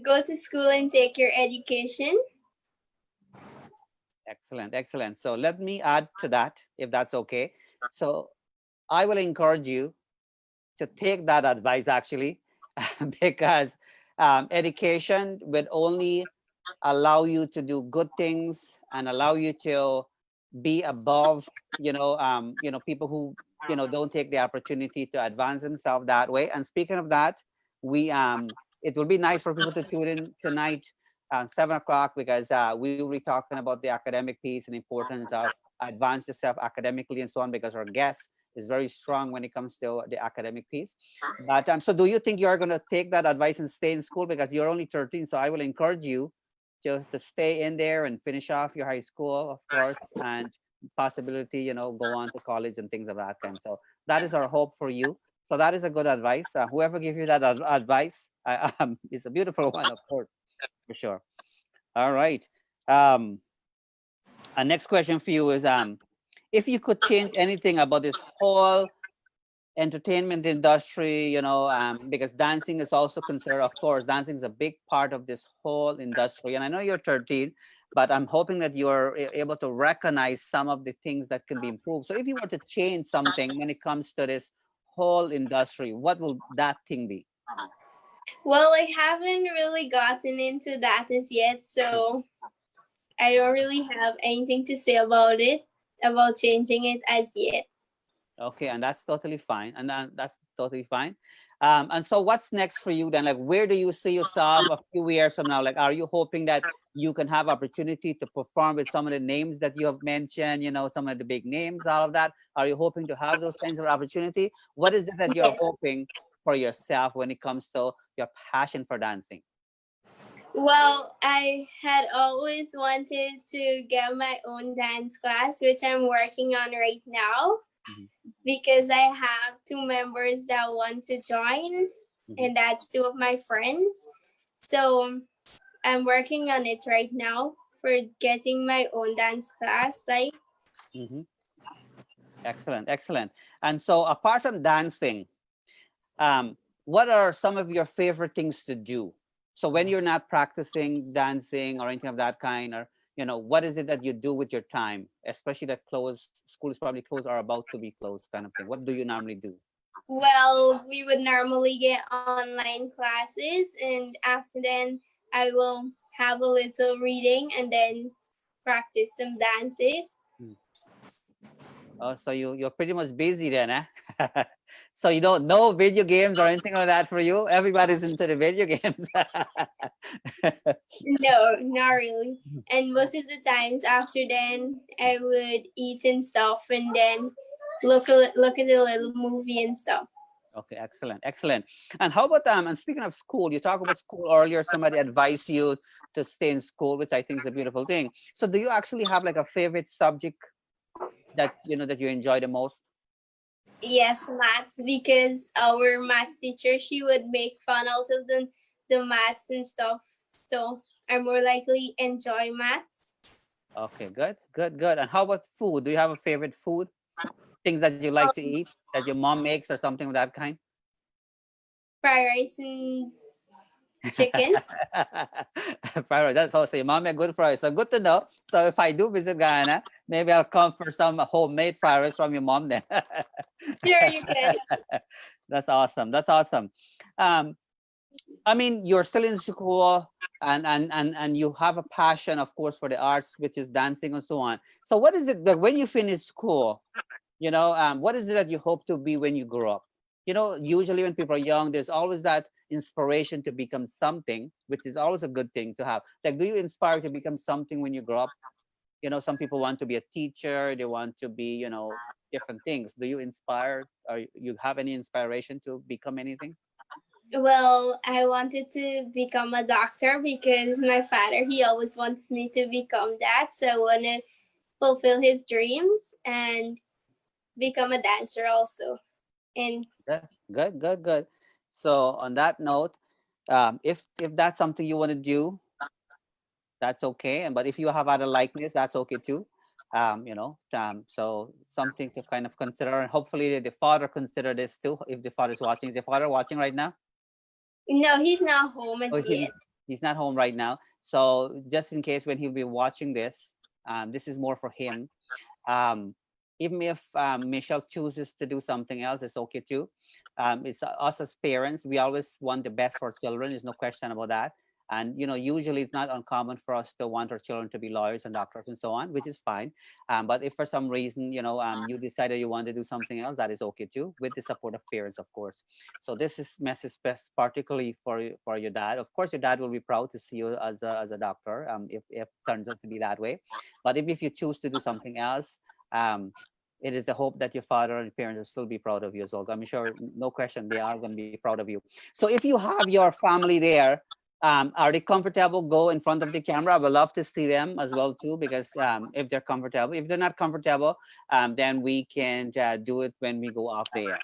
[SPEAKER 2] Go to school and take your education.
[SPEAKER 1] Excellent. So let me add to that, if that's okay. So I will encourage you to take that advice actually, because education would only allow you to do good things and allow you to be above, people who, don't take the opportunity to advance themselves that way. And speaking of that, we it will be nice for people to tune in tonight, 7 o'clock, because we will be talking about the academic piece and importance of advance yourself academically and so on, because our guest is very strong when it comes to the academic piece. But so do you think you're going to take that advice and stay in school, because you're only 13? So I will encourage you to stay in there and finish off your high school, of course, and possibility, go on to college and things of that kind. So that is our hope for you. So that is a good advice. Whoever gives you that advice is a beautiful one, of course, for sure. All right. Our next question for you is if you could change anything about this whole entertainment industry, because dancing is also considered, of course, dancing is a big part of this whole industry. And I know you're 13, but I'm hoping that you're able to recognize some of the things that can be improved. So if you were to change something when it comes to this whole industry, what will that thing be?
[SPEAKER 2] Well, I haven't really gotten into that as yet, so I don't really have anything to say about it, about changing it as yet.
[SPEAKER 1] Okay, and that's totally fine. And that's totally fine. And so what's next for you then? Like, where do you see yourself a few years from now? Like, are you hoping that you can have opportunity to perform with some of the names that you have mentioned, some of the big names, all of that? Are you hoping to have those kinds of opportunity? What is it that you're
[SPEAKER 2] Yes.
[SPEAKER 1] hoping for yourself when it comes to your passion for dancing?
[SPEAKER 2] Well, I had always wanted to get my own dance class, which I'm working on right now
[SPEAKER 1] Mhm,
[SPEAKER 2] because I have two members that want to join,
[SPEAKER 1] mhm,
[SPEAKER 2] and that's two of my friends. So I'm working on it right now for getting my own dance class. Like,
[SPEAKER 1] mhm. Excellent, excellent. And so apart from dancing, um, what are some of your favorite things to do? So when you're not practicing dancing or anything of that kind, or what is it that you do with your time, especially that school is probably closed or about to be closed, kind of thing? What do you normally do?
[SPEAKER 2] well, we would normally get online classes, and after then, I will have a little reading and then practice some dances.
[SPEAKER 1] Hmm. Oh, so you're pretty much busy then, eh? So you don't know video games or anything like that for you? Everybody's into the video games.
[SPEAKER 2] No, not really. And most of the times after then, I would eat and stuff, and then look at a little movie and stuff.
[SPEAKER 1] Okay, excellent, excellent. And how about and speaking of school, you talked about school earlier. Somebody advised you to stay in school, which I think is a beautiful thing. So, do you actually have like a favorite subject that that you enjoy the most?
[SPEAKER 2] Yes, maths, because our maths teacher, she would make fun out of the maths and stuff. So I more likely enjoy maths.
[SPEAKER 1] Okay, good, good, good. And how about food? Do you have a favorite food? Things that you like to eat that your mom makes or something of that kind?
[SPEAKER 2] Fried rice and chicken.
[SPEAKER 1] Fried rice. That's also your mom made good fried rice. So good to know. So if I do visit Guyana, maybe I'll come for some homemade fried rice from your mom then.
[SPEAKER 2] Sure, you can.
[SPEAKER 1] That's awesome. That's awesome. Um, I mean, you're still in school and you have a passion, of course, for the arts, which is dancing and so on. So what is it that when you finish school, what is it that you hope to be when you grow up? Usually when people are young, there's always that inspiration to become something, which is always a good thing to have. Like, do you inspire to become something when you grow up? Some people want to be a teacher, they want to be, different things. Do you inspire or you have any inspiration to become anything?
[SPEAKER 2] Well, I wanted to become a doctor because my father, he always wants me to become that. So I want to fulfill his dreams and become a dancer also. And
[SPEAKER 1] Yeah, good, good, good. So on that note, if that's something you want to do, that's okay. And but if you have other likeness, that's okay too. So something to kind of consider, and hopefully the father consider this too. If the father is watching, is the father watching right now?
[SPEAKER 2] no, he's not home
[SPEAKER 1] Oh,
[SPEAKER 2] as yet.
[SPEAKER 1] he's not home right now. So just in case when he'll be watching this, this is more for him. Um, Even if Michelle chooses to do something else, it's okay too. It's us as parents, we always want the best for our children. There's no question about that. And usually it's not uncommon for us to want our children to be lawyers and doctors and so on, which is fine. But if for some reason you decided you want to do something else, that is okay too, with the support of parents, of course. So this is message best particularly for your dad. Of course, your dad will be proud to see you as a doctor, if turns out to be that way. But if you choose to do something else, um, it is the hope that your father and parents will still be proud of you as well. I'm sure, no question, they are going to be proud of you. So if you have your family there, are they comfortable? Go in front of the camera. I would love to see them as well too, because if they're comfortable, if they're not comfortable, then we can do it when we go off the air.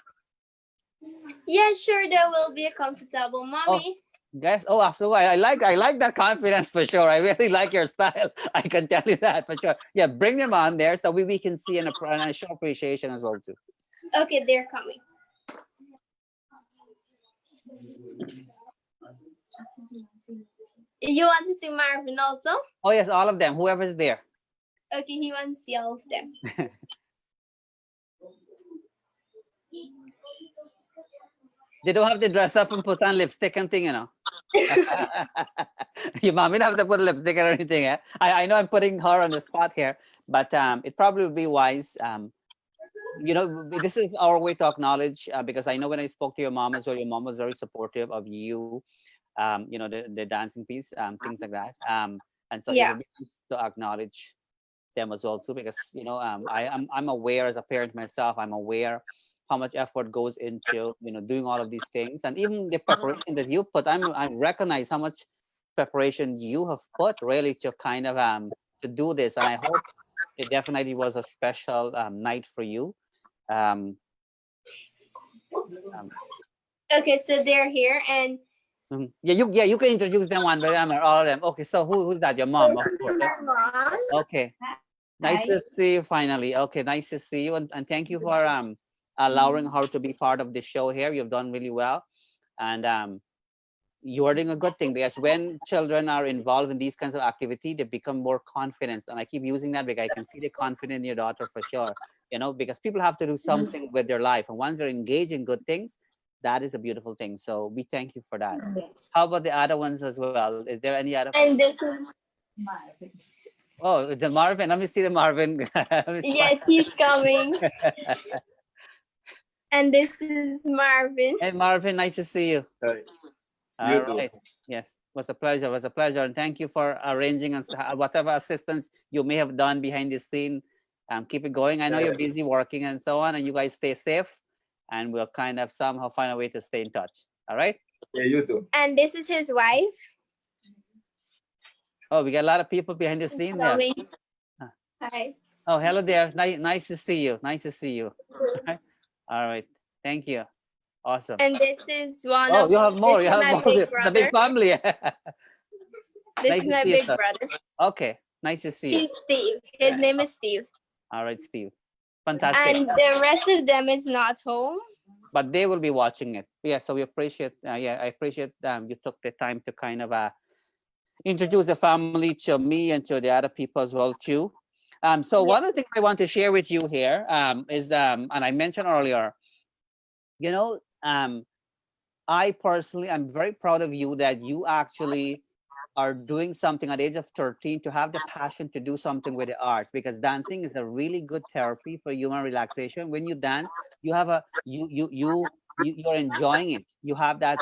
[SPEAKER 2] Yeah, sure, that will be a comfortable
[SPEAKER 1] Oh,
[SPEAKER 2] mommy.
[SPEAKER 1] yes. Oh, absolutely. I like that confidence for sure. I really like your style. I can tell you that for sure. Yeah, bring them on there so we can see and show appreciation as well too.
[SPEAKER 2] Okay, they're coming. You want to see Marvin also?
[SPEAKER 1] Oh yes, all of them. Whoever's there.
[SPEAKER 2] Okay, he wants to see all of them.
[SPEAKER 1] They don't have to dress up and put on lipstick and thing, you know. Your mommy don't have to put lipstick or anything. Eh? I know I'm putting her on the spot here, but it probably would be wise. You know, this is our way to acknowledge because I know when I spoke to your mom as well, your mom was very supportive of you. You know, the dancing piece, things like that. And so it
[SPEAKER 2] Yeah.
[SPEAKER 1] would be nice to acknowledge them as well too, because you know, I'm aware as a parent myself. I'm aware how much effort goes into doing all of these things, and even the preparation that you put. I recognize how much preparation you have put really to kind of to do this, and I hope it definitely was a special night for you. Um, um,
[SPEAKER 2] Okay, so they're here, and
[SPEAKER 1] yeah, you can introduce them one by them or all of them. Okay, so who's that? Your mom, of
[SPEAKER 2] this
[SPEAKER 1] course.
[SPEAKER 2] is my mom.
[SPEAKER 1] Okay. Nice to see you finally. Okay, nice to see you, and thank you for allowing her to be part of the show here. You've done really well, and you are doing a good thing because when children are involved in these kinds of activity, they become more confident. And I keep using that because I can see the confidence in your daughter for sure. You know, because people have to do something with their life, and once they're engaged in good things, that is a beautiful thing. So we thank you for that. How about the other ones as well? Is there any other?
[SPEAKER 2] And this is
[SPEAKER 1] Oh, the Marvin. Let me see the Marvin. Let me
[SPEAKER 2] yes, he's coming. And this is Marvin.
[SPEAKER 1] Hey Marvin, nice to see you.
[SPEAKER 4] Sorry.
[SPEAKER 1] All right. Yes, was a pleasure. Was a pleasure, and thank you for arranging and whatever assistance you may have done behind the scene. Keep it going. I know you're busy working and so on, and you guys stay safe, and we'll kind of somehow find a way to stay in touch. All right.
[SPEAKER 4] Yeah, you too.
[SPEAKER 2] And this is his wife.
[SPEAKER 1] Oh, we got a lot of people behind the scene there.
[SPEAKER 2] Coming. Hi.
[SPEAKER 1] Oh, hello there. Nice to see you. Nice to see you. All right. Thank you. Awesome.
[SPEAKER 2] And this is one
[SPEAKER 1] Oh,
[SPEAKER 2] of
[SPEAKER 1] you have more.
[SPEAKER 2] this
[SPEAKER 1] You
[SPEAKER 2] is
[SPEAKER 1] have
[SPEAKER 2] my
[SPEAKER 1] more.
[SPEAKER 2] big
[SPEAKER 1] It's a big
[SPEAKER 2] brother.
[SPEAKER 1] family.
[SPEAKER 2] This
[SPEAKER 1] Nice
[SPEAKER 2] is
[SPEAKER 1] to
[SPEAKER 2] my
[SPEAKER 1] see you,
[SPEAKER 2] big
[SPEAKER 1] sir.
[SPEAKER 2] brother.
[SPEAKER 1] Okay. Nice to see you.
[SPEAKER 2] He's Steve. His name is Steve.
[SPEAKER 1] All right, Steve. Fantastic.
[SPEAKER 2] And the rest of them is not home.
[SPEAKER 1] But they will be watching it. Yeah, so we appreciate. Yeah, I appreciate you took the time to kind of introduce the family to me and to the other people as well too. So
[SPEAKER 2] Yeah.
[SPEAKER 1] one of the things I want to share with you here is and I mentioned earlier, you know, I personally am very proud of you that you actually are doing something at the age of 13 to have the passion to do something with the arts, because dancing is a really good therapy for human relaxation. When you dance, you have a you're enjoying it. You have that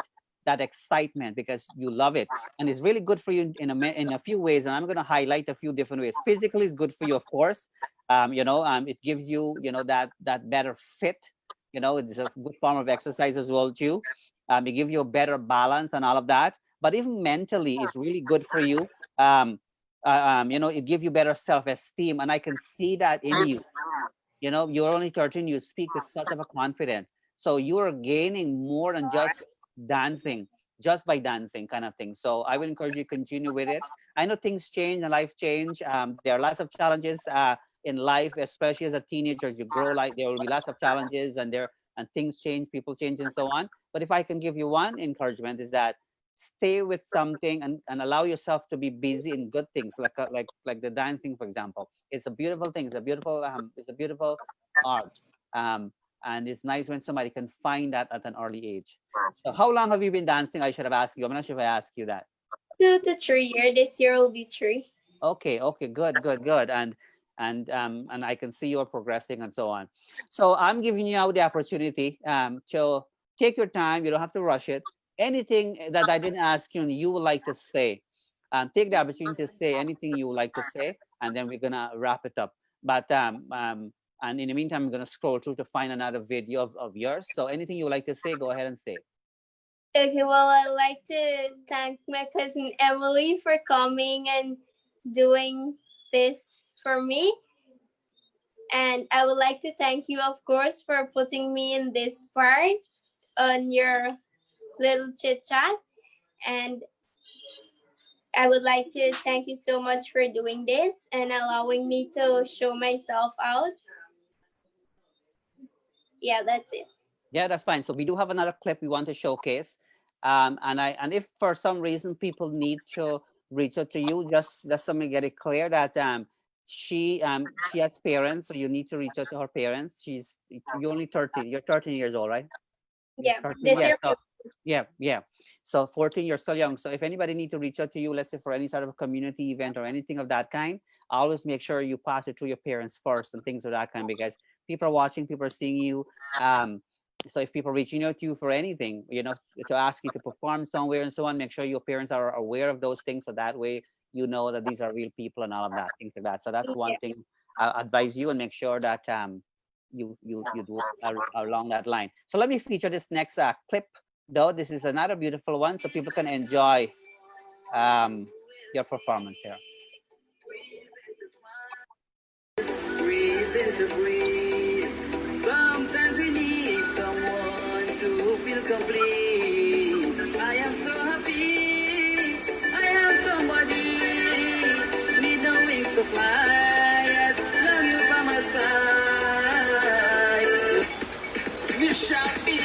[SPEAKER 1] excitement because you love it, and it's really good for you in a few ways, and I'm going to highlight a few different ways. Physically is good for you, of course. It gives you that better fit. It's a good form of exercise as well too. It gives you a better balance and all of that, but even mentally it's really good for you. It gives you better self-esteem, and I can see that in you. You're only 13, you speak with such of a confidence, so you're gaining more than dancing just by dancing kind of thing. So I will encourage you to continue with it. I know things change and life change. There are lots of challenges in life, especially as a teenager. As you grow, like there will be lots of challenges, and things change, people change, and so on. But if I can give you one encouragement, is that stay with something, and allow yourself to be busy in good things, like the dancing, for example. It's a beautiful thing. It's a beautiful art. And it's nice when somebody can find that at an early age. So how long have you been dancing? I should have asked you. I'm not sure if I asked you that.
[SPEAKER 2] 2 to 3 years. This year will be 3.
[SPEAKER 1] Okay, good. And I can see you're progressing and so on. So I'm giving you out the opportunity to take your time. You don't have to rush it. Anything that I didn't ask you and you would like to say, take the opportunity to say anything you would like to say, and then we're gonna wrap it up. But and in the meantime, I'm gonna scroll through to find another video of yours. So anything you would like to say, go ahead and say.
[SPEAKER 2] Okay, well, I'd like to thank my cousin Emily for coming and doing this for me. And I would like to thank you, of course, for putting me in this part on your little chit chat. And I would like to thank you so much for doing this and allowing me to show myself out. Yeah, that's it.
[SPEAKER 1] Yeah, that's fine. So we do have another clip we want to showcase. And if for some reason people need to reach out to you, just let me get it clear that she has parents, so you need to reach out to her parents. You're only 13. You're 13 years old, right? You're
[SPEAKER 2] Yeah,
[SPEAKER 1] 13,
[SPEAKER 2] this
[SPEAKER 1] yeah.
[SPEAKER 2] year.
[SPEAKER 1] So yeah, yeah. So 14, you're still young. So if anybody need to reach out to you, let's say for any sort of a community event or anything of that kind, always make sure you pass it through your parents first and things of that kind, because people are watching, people are seeing you. So if people are reaching out to you for anything, to ask you to perform somewhere and so on, make sure your parents are aware of those things, so that way you know that these are real people and all of that, things like that. So that's one
[SPEAKER 2] Yeah.
[SPEAKER 1] thing I advise you, and make sure that you do along that line. So let me feature this next clip, though. This is another beautiful one, so people can enjoy um, your performance here.
[SPEAKER 3] Reason to breathe. Sometimes we need someone to feel complete. I am so happy. I have somebody. Need no wings to fly. As long you by my side. We shall be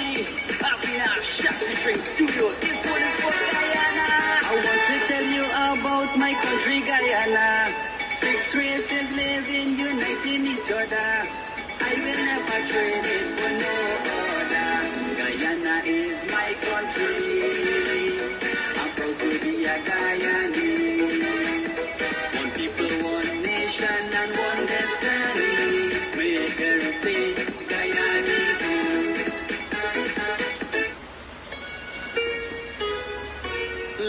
[SPEAKER 3] happy now. Shafi Drink Studio. This one is for Guyana. I want to tell you about my country, Guyana. 6 races living, uniting each other. I will never trade it for no other. Guyana is my country. I'm proud to be a Guyanese. One people, one nation, and one destiny. Make everything Guyanese.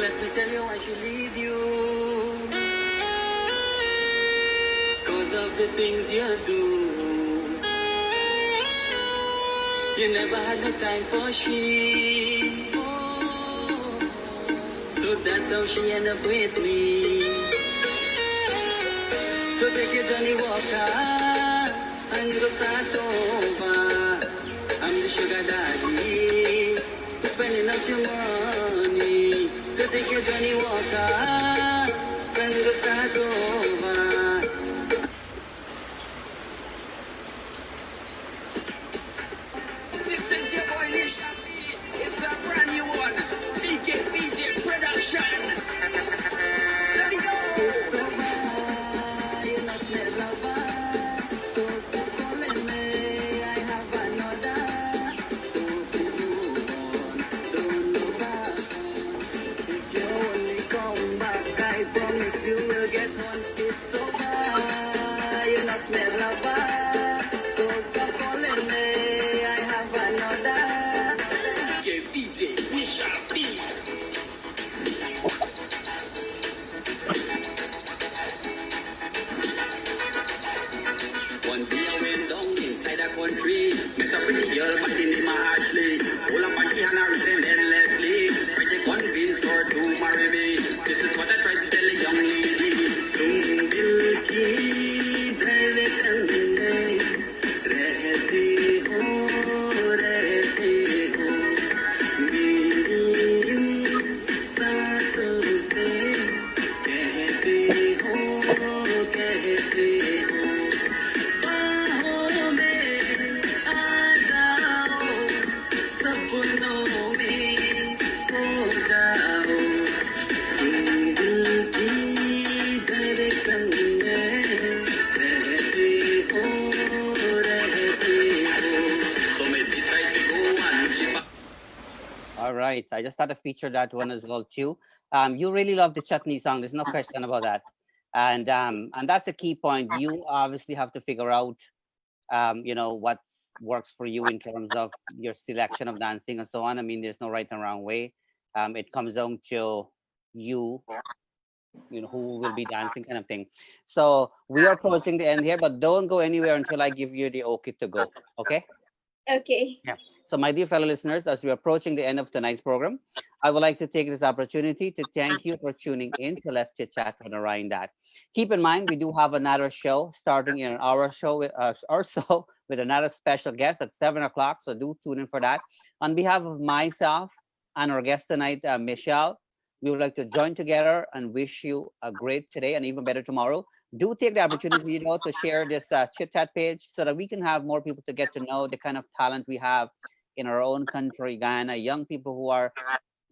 [SPEAKER 3] Let me tell you I should leave you. Cause of the things you do. You never had the time for she. So that's how she ended up with me. So take your Johnny Walker and go start over. I'm the sugar daddy, spending up your money. So take your Johnny Walker and go start over. This is your boy Nishapi. It's a brand new one. BJ production. Let me go. It's over. You're not never back. So stop calling me. I have another. So please move on. Don't look back. If you only come back, I promise you will get one. It's over. You're not never back. So stop calling me. I have another. BJ, we shall be. One day I went down inside the country. Met a pretty girl by the name of Ashley. All up and she and her written endlessly. Tried to convince her to marry me. This is what I tried to tell a young lady. तुम दिल की धड़कन में रहते हो मेरी सांसों से कहते हो बाहों में आ जाओ सपनों में खो जाओ तुम दिल की धड़कन में रहते हो So मैं decide to go and she
[SPEAKER 1] All right, I just had to feature that one as well too. You really love the chutney song. There's no question about that, and that's the key point. You obviously have to figure out, what works for you in terms of your selection of dancing and so on. I mean, there's no right and wrong way. It comes down to you, who will be dancing, kind of thing. So we are approaching the end here, but don't go anywhere until I give you the okay to go. Okay.
[SPEAKER 2] Okay.
[SPEAKER 1] Yeah. So, my dear fellow listeners, as we're approaching the end of tonight's program, I would like to take this opportunity to thank you for tuning in to Let's Chit Chat with Narine Dat. Keep in mind, we do have another show starting in an hour show or so with another special guest at 7 o'clock. So, do tune in for that. On behalf of myself and our guest tonight, Michelle, we would like to join together and wish you a great today and even better tomorrow. Do take the opportunity, to share this Chit Chat page so that we can have more people to get to know the kind of talent we have in our own country, Guyana, young people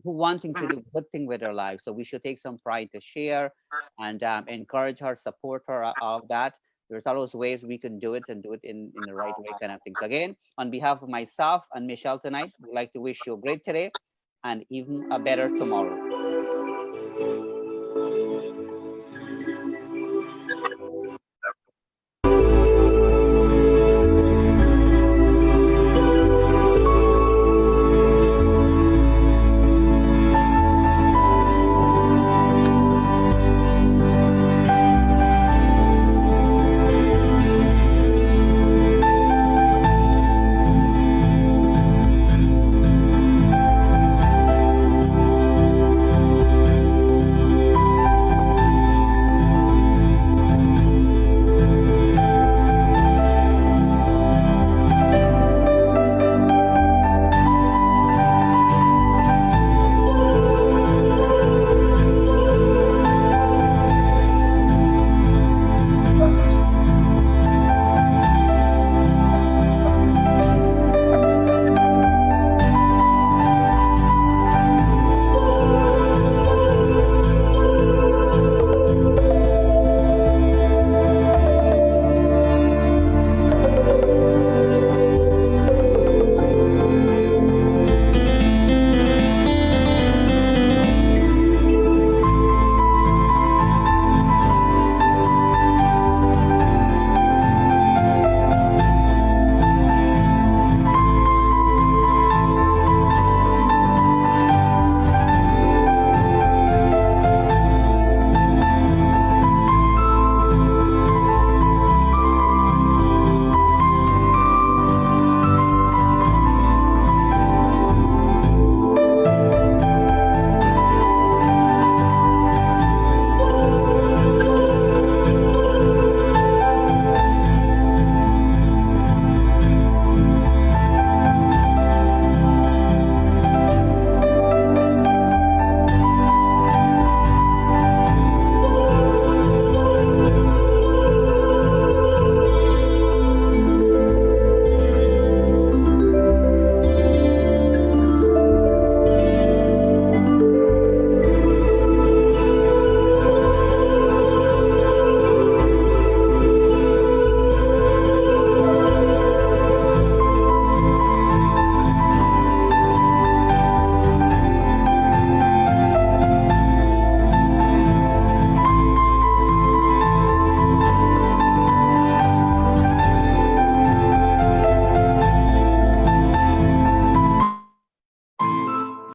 [SPEAKER 1] who wanting to do good thing with her life. So we should take some pride to share and encourage her, support her of that. There's always ways we can do it and do it in the right way, kind of things. Again, on behalf of myself and Michelle tonight, we'd like to wish you a great today and even a better tomorrow.